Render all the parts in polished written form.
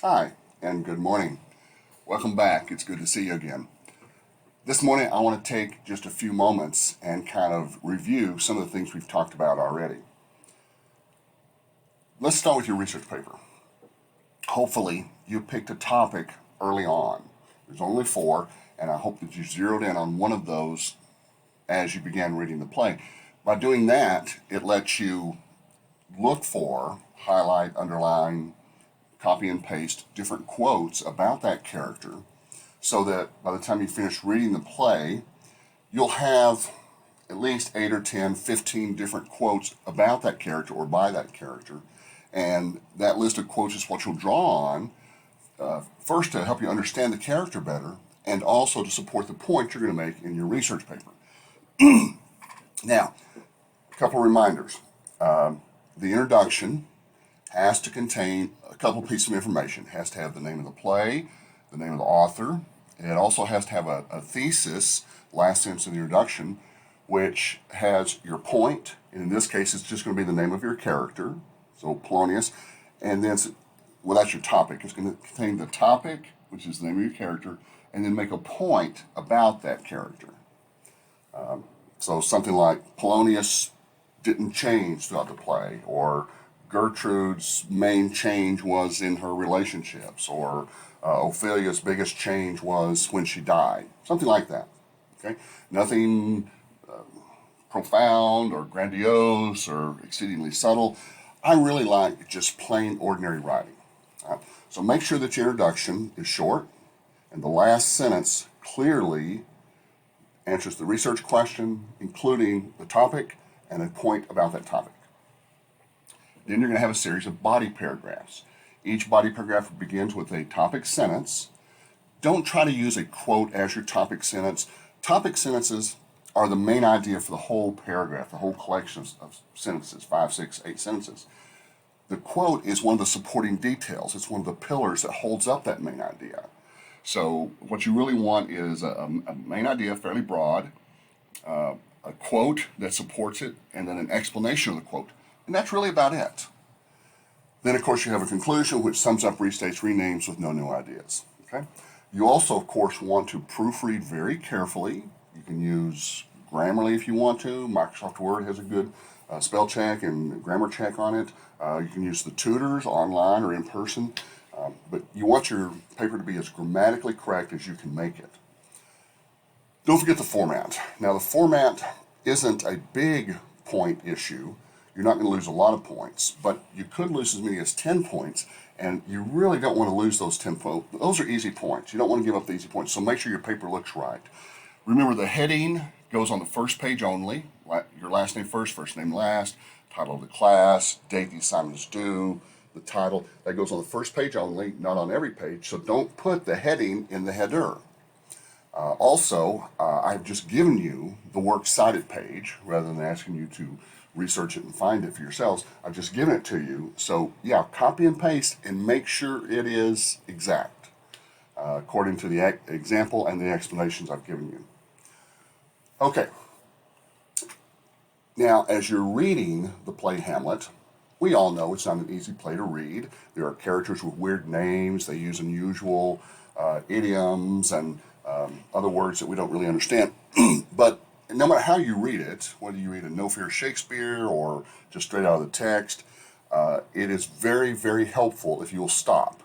Hi, and good morning. Welcome back. It's good to see you again. This morning, I want to take just a few moments and kind of review some of the things we've talked about already. Let's start with your research paper. Hopefully, you picked a topic early on. There's only 4, and I hope that you zeroed in on one of those as you began reading the play. By doing that, it lets you look for, highlight, underline, copy and paste different quotes about that character so that by the time you finish reading the play, you'll have at least 8 or 10, 15 different quotes about that character or by that character. And that list of quotes is what you'll draw on, first to help you understand the character better, and also to support the point you're going to make in your research paper. Now, a couple reminders. The introduction has to contain a couple pieces of information. It has to have the name of the play, the name of the author. It also has to have a thesis, last sentence of the introduction, which has your point. And in this case, it's just going to be the name of your character, so Polonius. And then, well, that's your topic. It's going to contain the topic, which is the name of your character, and then make a point about that character. So something like Polonius didn't change throughout the play, or Gertrude's main change was in her relationships, or Ophelia's biggest change was when she died. Something like that. Okay, nothing profound or grandiose or exceedingly subtle. I really like just plain ordinary writing. So make sure that your introduction is short and the last sentence clearly answers the research question, including the topic and a point about that topic. Then you're going to have a series of body paragraphs. Each body paragraph begins with a topic sentence. Don't try to use a quote as your topic sentence. Topic sentences are the main idea for the whole paragraph, the whole collection of sentences, 5, 6, 8 sentences. The quote is one of the supporting details. It's one of the pillars that holds up that main idea. So what you really want is a main idea, fairly broad, a quote that supports it, and then an explanation of the quote. And that's really about it. Then, of course, you have a conclusion which sums up, restates, renames with no new ideas. Okay? You also, of course, want to proofread very carefully. You can use Grammarly if you want to. Microsoft Word has a good spell check and grammar check on it. You can use the tutors online or in person. But you want your paper to be as grammatically correct as you can make it. Don't forget the format. Now, the format isn't a big point issue. You're not going to lose a lot of points, but you could lose as many as 10 points, and you really don't want to lose those 10 points. Those are easy points. You don't want to give up the easy points, so make sure your paper looks right. Remember, the heading goes on the first page only. Your last name first, first name last, title of the class, date the assignment is due, the title. That goes on the first page only, not on every page, so don't put the heading in the header. Also, I've just given you the works cited page rather than asking you to research it and find it for yourselves. I've just given it to you. So, yeah, copy and paste and make sure it is exact according to the example and the explanations I've given you. Okay. Now, as you're reading the play Hamlet, we all know it's not an easy play to read. There are characters with weird names. They use unusual idioms and other words that we don't really understand. But no matter how you read it, whether you read a No Fear Shakespeare or just straight out of the text, it is very, very helpful if you'll stop.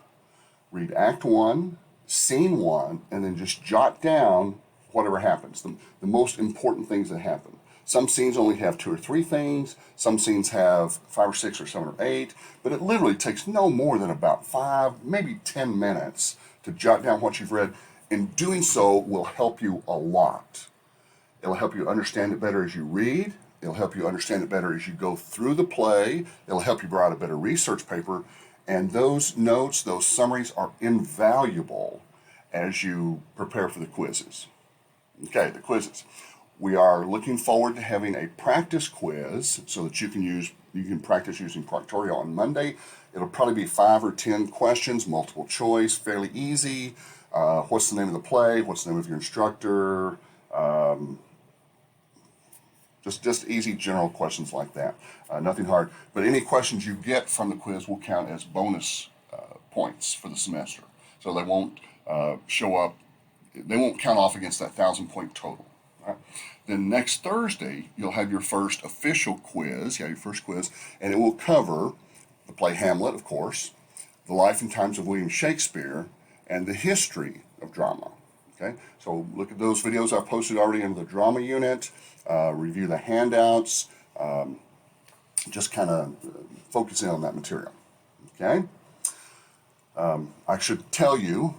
Read Act 1, Scene 1, and then just jot down whatever happens, the most important things that happen. Some scenes only have 2 or 3 things. Some scenes have 5 or 6 or 7 or 8. But it literally takes no more than about 5, maybe 10 minutes to jot down what you've read. And doing so will help you a lot. It'll help you understand it better as you read. It'll help you understand it better as you go through the play. It'll help you write a better research paper. And those notes, those summaries are invaluable as you prepare for the quizzes. Okay, the quizzes. We are looking forward to having a practice quiz so that you can practice using Proctorio on Monday. It'll probably be 5 or 10 questions, multiple choice, fairly easy. What's the name of the play? What's the name of your instructor? Just easy general questions like that. Nothing hard. But any questions you get from the quiz will count as bonus points for the semester. So they won't show up, they won't count off against that 1,000-point total. Right? Then next Thursday, you'll have your first official quiz, your first quiz, and it will cover the play Hamlet, of course, the life and times of William Shakespeare, and the history of drama. Okay, so look at those videos I've posted already in the drama unit, review the handouts, just kind of focus in on that material. Okay, I should tell you,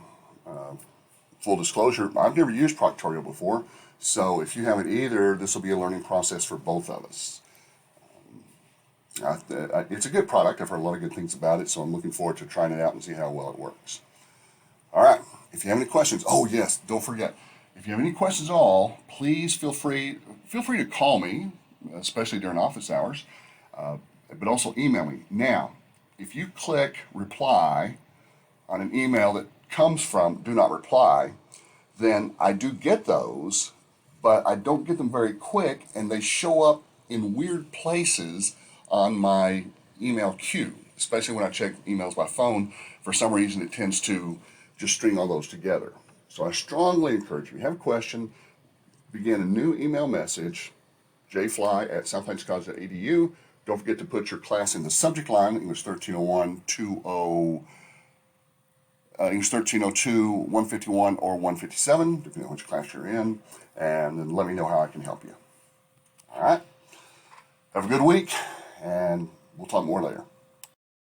full disclosure, I've never used Proctorial before, so if you haven't either, this will be a learning process for both of us. It's a good product. I've heard a lot of good things about it, so I'm looking forward to trying it out and see how well it works. All right, if you have any questions, oh yes, don't forget, if you have any questions at all, please feel free to call me, especially during office hours, but also email me. Now, if you click reply on an email that comes from do not reply, then I do get those, but I don't get them very quick, and they show up in weird places on my email queue, especially when I check emails by phone. For some reason, it tends to just string all those together. So I strongly encourage you, if you have a question, begin a new email message, jfly@southlantcollege.edu. Don't forget to put your class in the subject line, English 1301, English 1302, 151, or 157, depending on which class you're in, and then let me know how I can help you. All right? Have a good week, and we'll talk more later.